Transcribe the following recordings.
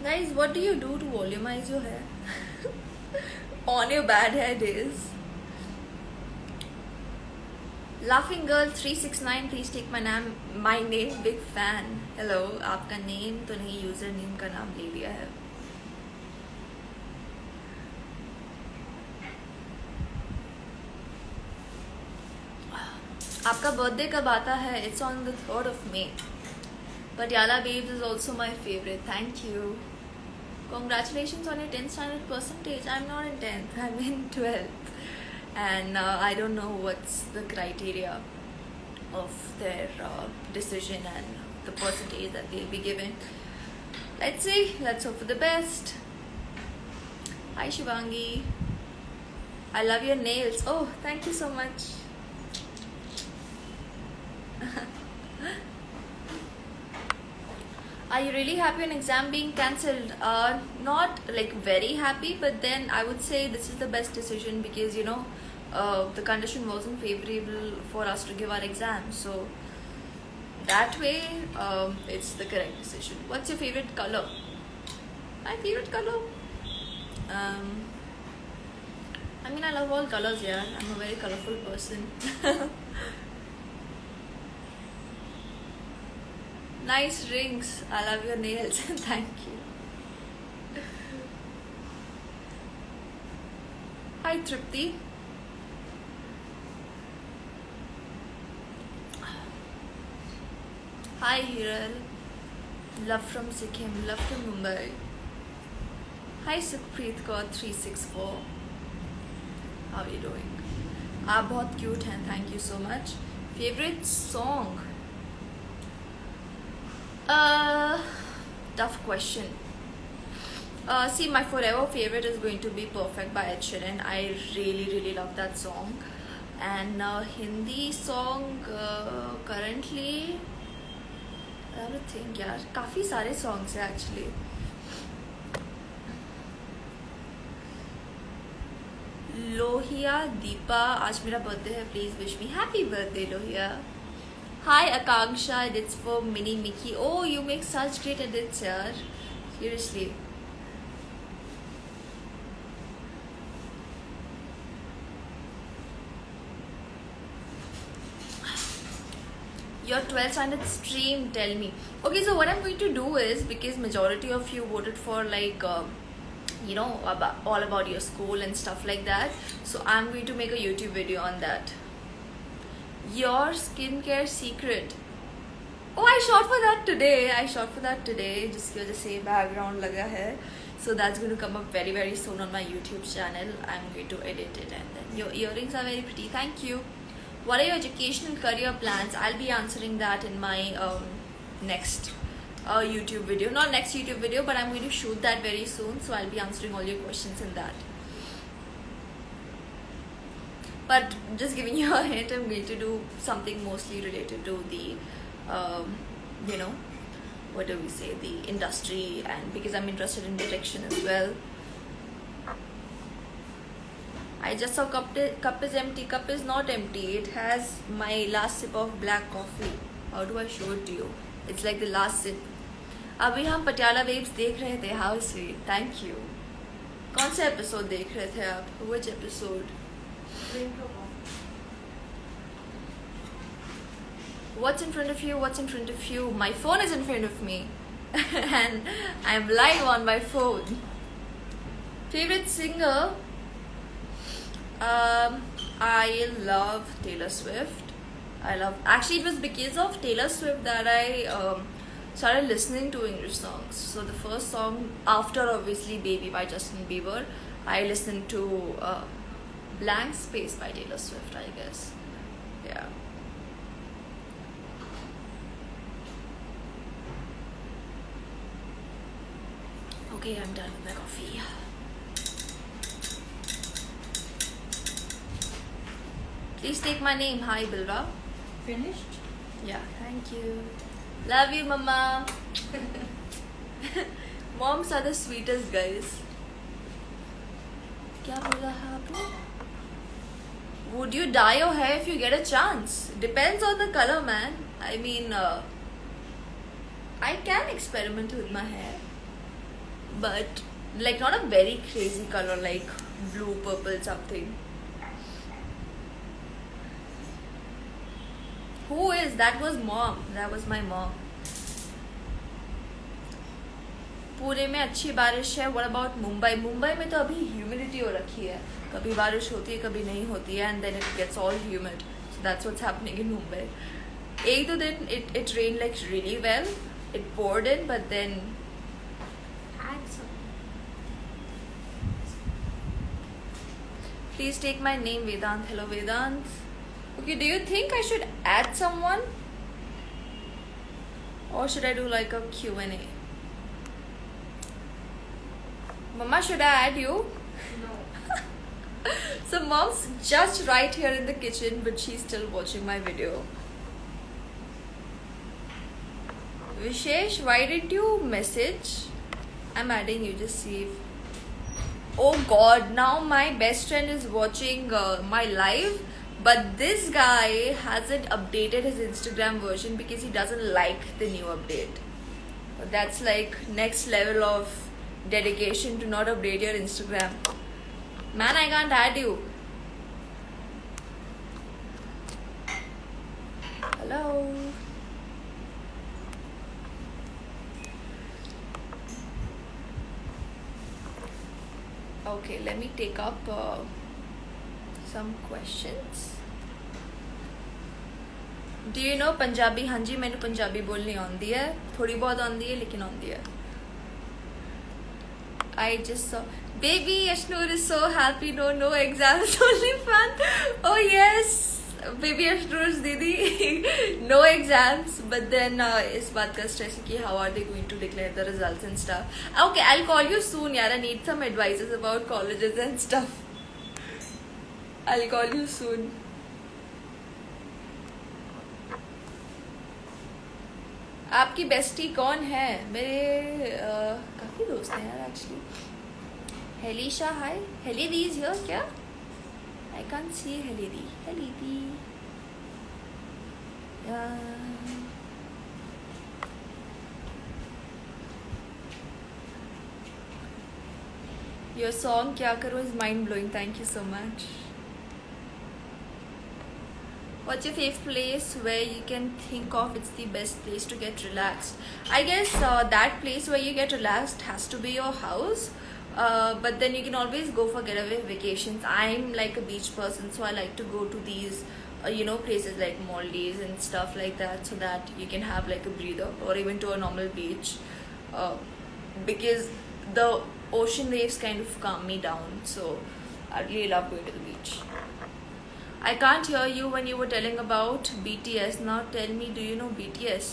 Guys, what do you do to volumize your hair? On your bad hair days. Laughing Girl 369, please take my name, big fan. Hello, आपका name तो नहीं, user name का नाम ले लिया है. आपका बर्थडे कब आता है? It's on the 3rd of May. Patiala Babes is also my favorite. Thank you. Congratulations on your 10th standard percentage. I'm not in 10th. I'm in 12th. And I don't know what's the criteria of their decision and the percentage that they'll be given. Let's see. Let's hope for the best. Hi Shivangi. I love your nails. Oh, thank you so much. Are you really happy on exam being cancelled? Not like very happy, but then I would say this is the best decision because the condition wasn't favorable for us to give our exam. So that way, it's the correct decision. What's your favorite color? My favorite color? I mean, I love all colors, yeah. I'm a very colorful person. Nice rings. I love your nails. Thank you. Hi Tripti. Hi Hiral. Love from Sikkim. Love from Mumbai. Hi Sukhpreet Kaur 364. How are you doing? आप बहुत cute हैं. Thank you so much. Favorite song? Tough question. See, my forever favorite is going to be Perfect by Ed Sheeran. I really love that song. And Hindi song currently, I have to think यार, काफ़ी सारे songs हैं actually. Lohia Deepa, आज मेरा birthday है, please wish me happy birthday Lohia. Hi Akanksha, edits for Mini Mickey. Oh, you make such great edits, yaar. Seriously. Your 12th standard stream, tell me. Okay, so what I'm going to do is, because majority of you voted for like, all about your school and stuff like that. So I'm going to make a YouTube video on that. Your skincare secret. Oh, I shot for that today. जिसकी वजह से background लगा है. So that's going to come up very soon on my YouTube channel. I'm going to edit it, and then your earrings are very pretty. Thank you. What are your educational career plans? I'll be answering that in my next YouTube video. Not next YouTube video, but I'm going to shoot that very soon. So I'll be answering all your questions in that. But just giving you a hint, I'm going to do something mostly related to the, what do we say, the industry, and because I'm interested in direction as well. I just saw cup is empty. Cup is not empty. It has my last sip of black coffee. How do I show it to you? It's like the last sip. अभी हम Patiala waves देख रहे थे. How sweet. Thank you. कौन सा episode देख रहे थे आप? Which episode? What's in front of you? What's in front of you? My phone is in front of me. And I'm live on my phone. Favorite singer? I love Taylor Swift. Actually, it was because of Taylor Swift that I started listening to English songs. So the first song, after obviously Baby by Justin Bieber, I listened to Blank Space by Taylor Swift, I guess. Yeah. Okay, I'm done with my coffee. Please take my name. Hi, Bilra. Finished? Yeah, thank you. Love you, Mama. Moms are the sweetest guys. क्या बोला है आपने? Would you dye your hair if you get a chance? Depends on the color, man. I mean, I can experiment with my hair. but like not a very crazy color like blue, purple, something. Who is that? Was mom. That was my mom. Pune में अच्छी बारिश है. What about Mumbai? Mumbai में तो अभी humidity हो रखी है. कभी बारिश होती है, कभी नहीं होती है, and then it gets all humid. So that's what's happening in Mumbai. एक दो दिन it rained like really well. It poured in, but then please take my name Vedant. Hello Vedant. Okay, do you think I should add someone? Or should I do like a Q&A? Mama, should I add you? No. So mom's just right here in the kitchen, but she's still watching my video. Vishesh, why did you message? I'm adding you, just see if... Oh god, now my best friend is watching my live, but this guy hasn't updated his Instagram version because he doesn't like the new update. That's like next level of dedication to not update your Instagram. Man, I can't add you. Hello. Okay, let me take up some questions. Do you know Punjabi? हाँ जी, मैंने पंजाबी बोलनी आती है, थोड़ी बहुत आती है लेकिन आती है. I just saw baby Ashnoor is so happy. No exams, only fun. Oh yes, baby Ashnoor's didi. No exams, but then इस बात का stress है कि how are they going to declare the results and stuff. Okay, I'll call you soon यार. I need some advices about colleges and stuff. I'll call you soon. आपकी bestie कौन है? मेरे काफ़ी दोस्त हैं यार एक्चुअली. हेलीशा हाय. हेलीदी इज हियर क्या? आई कांट सी हेलीदी. हेलीदी योर सॉन्ग क्या करो is mind blowing. Thank you so much. What's your favorite place where you can think of it's the best place to get relaxed? I guess that place where you get relaxed has to be your house. But then you can always go for getaway vacations. I'm like a beach person, so I like to go to these, places like Maldives and stuff like that, so that you can have like a breather, or even to a normal beach, because the ocean waves kind of calm me down. So I really love going to the beach. I can't hear you when you were telling about BTS. Now tell me, do you know BTS?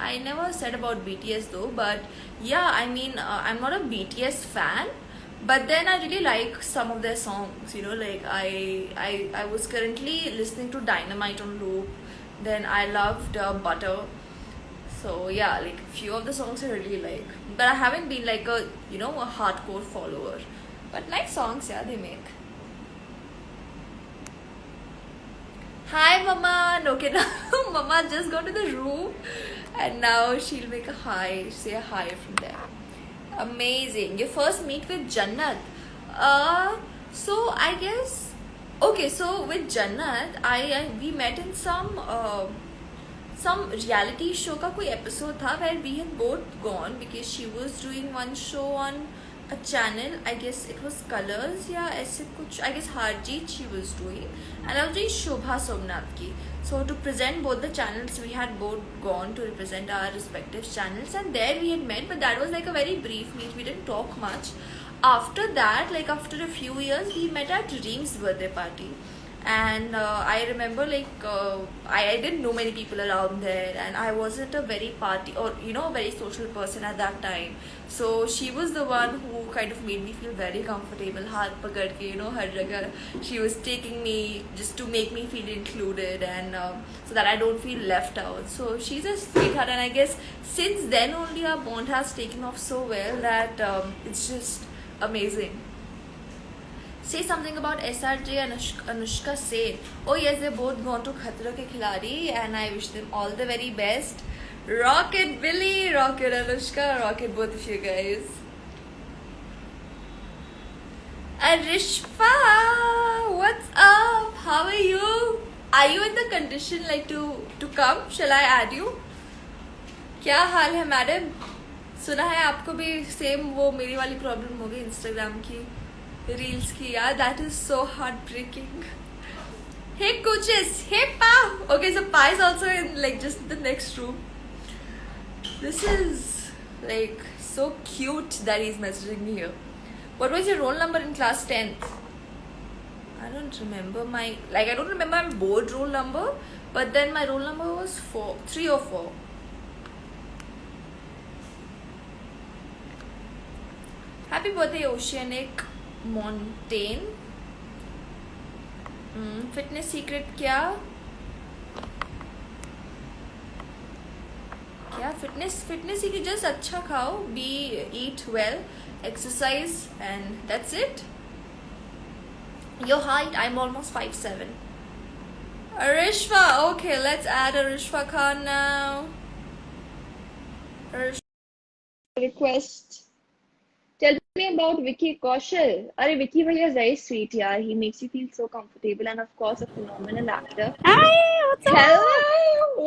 I never said about BTS though, but yeah, I mean, I'm not a BTS fan, but then I really like some of their songs, like I was currently listening to Dynamite on loop. Then I loved Butter. So yeah, like few of the songs I really like, but I haven't been like a a hardcore follower, but nice songs, yeah, they make. Hi mama. Okay, now mama just go to the room and now she'll make a hi, say a hi from there. Amazing. Your first meet with Jannat. So I guess, okay, so with Jannat we met in some reality show का कोई episode था where we had both gone because she was doing one show on a channel. I guess it was Colors या ऐसे कुछ. I guess Harjeet she was doing, and I was doing Shobha Somnath की. So to present both the channels, we had both gone to represent our respective channels, and there we had met, but that was like a very brief meet. We didn't talk much. After that, like after a few years, we met at Reem's birthday party. And I remember like I didn't know many people around there, and I wasn't a very party or very social person at that time. So she was the one who kind of made me feel very comfortable. Haath pakad ke, har jagah she was taking me just to make me feel included, and so that I don't feel left out. So she's a sweetheart, and I guess since then only our bond has taken off so well that it's just amazing. Say something about SRJ and Anushka Sen. Oh yes, they both gone to Khatra Ke Khiladi, and I wish them all the very best. Rocket Billy, rocket Anushka, rocket both of you guys. Arishfa, what's up? How are you? Are you in the condition like to come? Shall I add you? क्या हाल है madam? सुना है आपको भी same वो मेरी वाली problem हो गई इंस्टाग्राम की रील्स की यार. That is so heart breaking. Hey coaches, hey Pa. Okay, so Pa is also in like just the next room. This is like so cute that he's messaging me here. What was your roll number in class 10th? I don't remember I don't remember my board roll number, but then my roll number was 3 or 4. Happy birthday Oceanic Montaigne. Fitness secret क्या fitness secret just अच्छा खाओ, be eat well, exercise and that's it. Your height, I am almost 5'7". Arishva, okay, let's add Arishva Khan now. Request. Tell me about Vicky Kaushal. Arey, Vicky bhaiya is very sweet, yeah. He makes you feel so comfortable and of course a phenomenal actor. Hi, what's up? Hello,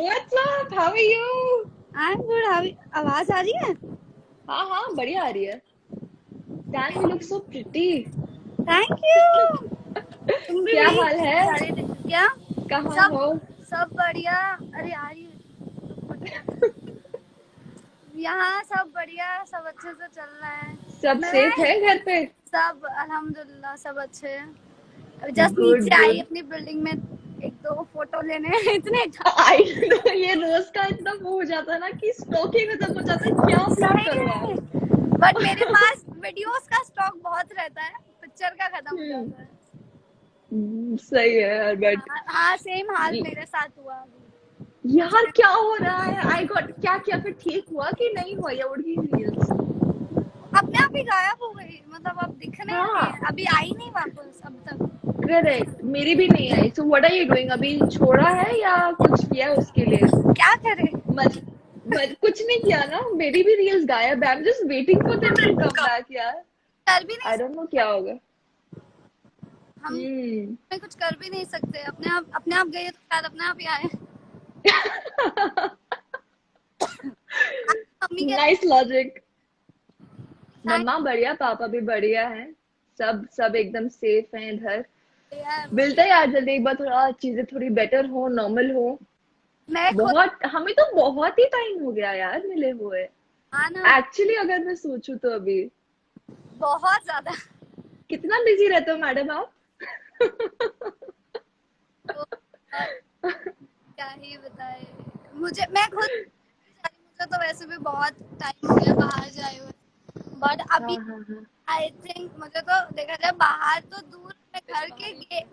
what's up? How are you? I'm good. How आवाज आ रही है? हाँ बढ़िया आ रही है. Damn, you look so pretty. Thank you. तुम भी क्या बड़ी हाल है? सारी क्या? कहाँ हो? सब बढ़िया. अरे यार यहाँ सब बढ़िया, सब अच्छे से चल रहा है. सब सेफ है घर पे? सब अल्हम्दुलिल्लाह सब अच्छे हैं. अभी जस्ट Good, नीचे आई good. अपनी बिल्डिंग में एक दो फोटो लेने इतने I know, ये रोज का इतना वो हो जाता है ना कि स्टॉक ही खत्म हो जाता है. क्या अपलोड करो यार? बट मेरे पास वीडियोस का स्टॉक बहुत रहता है, पिक्चर का खत्म हो जाता है. सही है यार. बट हाँ सेम हाल मेरे साथ हुआ अभी. यार क्या हो रहा है? आई गॉट क्या क्या फिर ठीक हुआ कि नहीं हुआ? ये उड़ गई रील्स. अपने आप ही गायब हो गई, मतलब अब दिखने हाँ. नहीं है, अभी आई नहीं वापस अब तक. करेक्ट, मेरी भी नहीं आई. So what are you doing? अभी छोड़ा है या कुछ किया है उसके लिए? क्या करे? कुछ नहीं किया ना. मेरी भी रील्स गायब है. I am just waiting for them to come back यार. कर भी नहीं आई डोंट नो क्या होगा. हम कुछ कर भी नहीं सकते. अपने आप गए तो शायद अपने आप ही आए. मम्मी के नाइस लॉजिक. मम्मा बढ़िया, पापा भी बढ़िया हैं. सब एकदम सेफ हैं इधर. मिलते हैं यार जल्दी एक बार. थोड़ा चीजें थोड़ी बेटर हो, नॉर्मल हो. मैं बहुत हमें तो बहुत ही टाइम हो गया यार मिले हुए. एक्चुअली अगर मैं सोचूं तो अभी बहुत ज्यादा. कितना बिजी रहते हो मैडम आप? तो, क्या ही बताए. मैं खुद मुझे तो वैसे भी बहुत टाइम हो गया बाहर जाए हुए. बट अभी आई थिंक मुझे तो देखा जाए बाहर तो दूर में घर के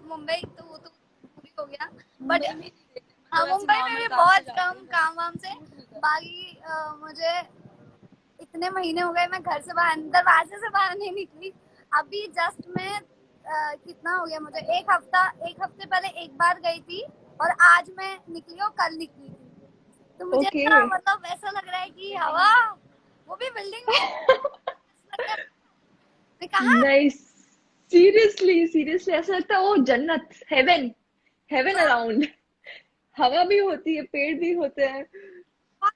मुंबई तो वो तो पूरी हो गया. बट हाँ मुंबई में भी बहुत कम काम वाम से. बाकी मुझे इतने महीने हो गए मैं घर से बाहर, दरवाजे से बाहर नहीं निकली. अभी जस्ट मैं कितना हो गया मुझे, एक हफ्ते पहले एक बार गई थी और आज मैं निकली और कल निकली थी. तो मुझे मतलब ऐसा लग रहा है कि हवा वो भी बिल्डिंग में कहा. नहीं सीरियसली ऐसा लगता है वो जन्नत, हेवन अराउंड. हवा भी होती है, पेड़ भी होते हैं.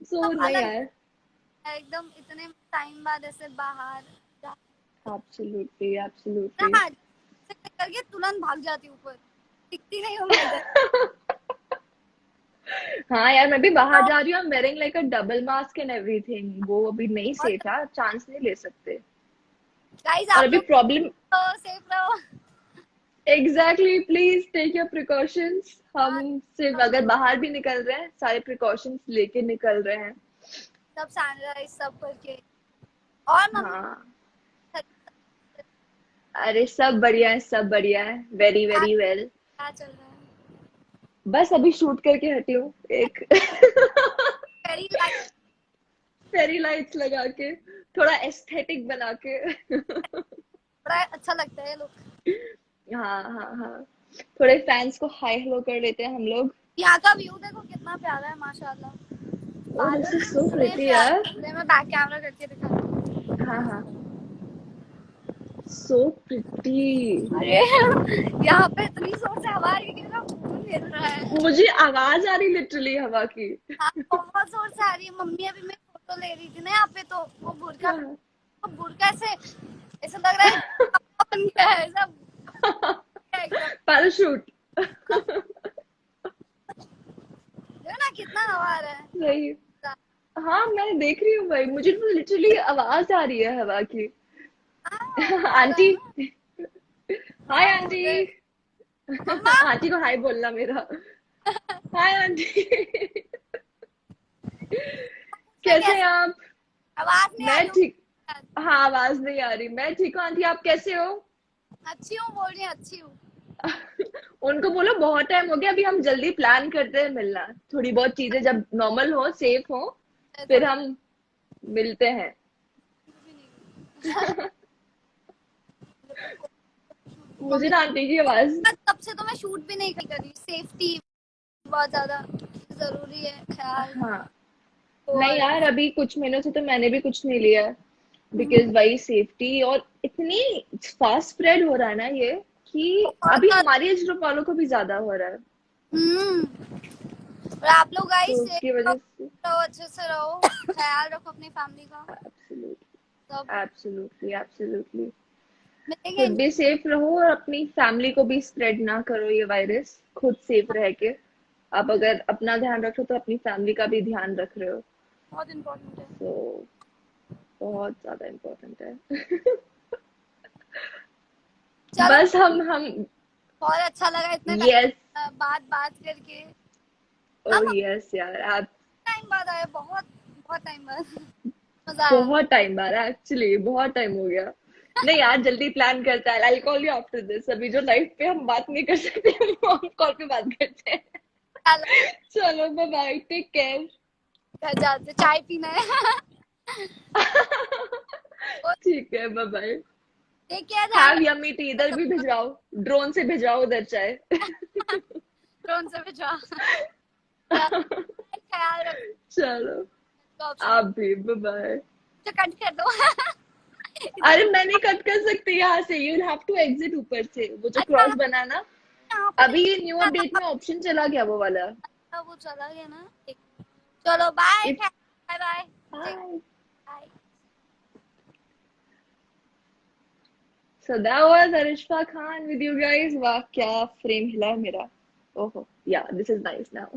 सो नहीं यार एकदम इतने टाइम बाद ऐसे बाहर. एब्सोल्युटली करके तुरंत भाग जाती हूँ ऊपर, दिखती नहीं हूँ मैं. हाँ यार मैं भी बाहर जा रही हूँ. Wearing like a double mask and everything. वो अभी नहीं सेफ है, चांस नहीं ले सकते. और अभी प्रॉब्लम. सेफ रहो. Exactly, please take your precautions. हम सिर्फ अगर बाहर भी निकल रहे हैं सारे प्रिकॉशंस लेके निकल रहे हैं. सब सैनिटाइज सब करके. और हाँ अरे सब बढ़िया है. Very well. क्या चल रहा है? बस अभी शूट करके हटी हूँ एक फेरी लाइट्स लगा के, थोड़ा एस्थेटिक बना के. बड़ा अच्छा लगता है लोग. हाँ थोड़े फैंस को हाई हेलो कर लेते हैं हम लोग. यहाँ का व्यू देखो कितना प्यारा है माशाल्लाह. Oh this is so pretty यार. मैं बैक कैमरा करके दिखा. हाँ so pretty. अरे यहाँ पे इतनी जोर से हवा आ रही है कि मेरा खून हिल रहा है। मुझे आवाज आ रही लिटरली हवा की। हाँ, बहुत जोर से आ रही है। मम्मी अभी मेरी फोटो ले रही थी ना यहाँ पे, तो हाँ। वो बुर्का ऐसे ऐसा लग रहा है हवा बन गया है सब एकदम। पैराशूट। देखो ना कितना हवा आ रहा है। सही। हाँ मैं देख रही हूँ भाई, मुझे तो लिटरली आवाज आ रही है हवा की। हाँ, आ रहा आंटी। है ना। हाय हाँ आंटी। मुझे मम्मा आंटी को हाय बोलना मेरा। Hi aunty. मैं कैसे हैं कैसे आप? आवाज नहीं आ मैं रही ठीक। हाँ आवाज नहीं आ रही, मैं ठीक हूँ आंटी, आप कैसे हो? अच्छी हूँ, बोल रही हूँ अच्छी हूँ। उनको बोलो बहुत टाइम हो गया, अभी हम जल्दी प्लान करते हैं मिलना, थोड़ी बहुत चीजें जब नॉर्मल हो, सेफ हो, ऐसा फिर भी हम मिलते हैं। नहीं। मुझे मम्मी ना आंटी की आवाज। तब से तो मैं शूट भी नहीं कर रही। सेफ्टी बहुत ज्यादा जरूरी है, ख्याल। हाँ नहीं और यार, अभी कुछ महीनों से तो मैंने भी कुछ नहीं लिया, बिकॉज भाई सेफ्टी, और इतनी फास्ट स्प्रेड हो रहा है ना ये, कि बहुत अभी ज्यादा। हमारी एज ग्रुप वालों को भी ज्यादा हो रहा है। और आप लोग गाइस तो सेफ उसकी वजह से रहो, अच्छे से रहो, ख्याल रखो अपनी फैमिली का। सब एब्सोल्युटली एब्सोल्युटली एब्सोल्युटली। मिलेंगे। खुद भी सेफ रहो और अपनी फैमिली को भी स्प्रेड ना करो ये वायरस, खुद सेफ रह के। आप अगर अपना ध्यान रख रहे हो तो अपनी फैमिली का भी ध्यान रख रहे हो, बहुत इम्पोर्टेंट है। तो बहुत ज्यादा इम्पोर्टेंट है। चलो, बस हम। बहुत अच्छा लगा इतने यस। टाइम बाद बात करके। ओ हम यस यार, आप टाइम बाद आए, बहुत बहुत टाइम बाद। मजा आया। बहुत टाइम बाद, एक्चुअली बहुत टाइम हो गया। नहीं यार, जल्दी प्लान करता है, I call you after this. अभी जो लाइफ पे हम बात नहीं कर सकते हम कॉल पे बात करते हैं। चलो चलो बाय बाय, टेक केयर। घर जाते, चाय पीना है। ठीक है, बाय बाय। टेक केयर, ध्यान हैव यम्मी टी, इधर भी रखो भिजवाओ, ड्रोन से भिजवाओ उधर चाय। ड्रोन से भिजवा। ख्याल चलो, रखो ऑप्शन आप भी बाय बाय। तो कट कर दो। अरे मैं नहीं कट कर सकती यहाँ से, यू हैव टू एग्जिट ऊपर से, वो जो अच्छा क्रॉस बना ना। यहाँ पे अभी ये न्यू अपडेट में ऑप्शन चला गया वो वाला। वो चला गया ना। चलो bye, it's bye bye. Hi. Bye. So that was Arishfa Khan with you guys. वाह क्या फ्रेम हिला है मेरा। ओहो, yeah, this is nice now.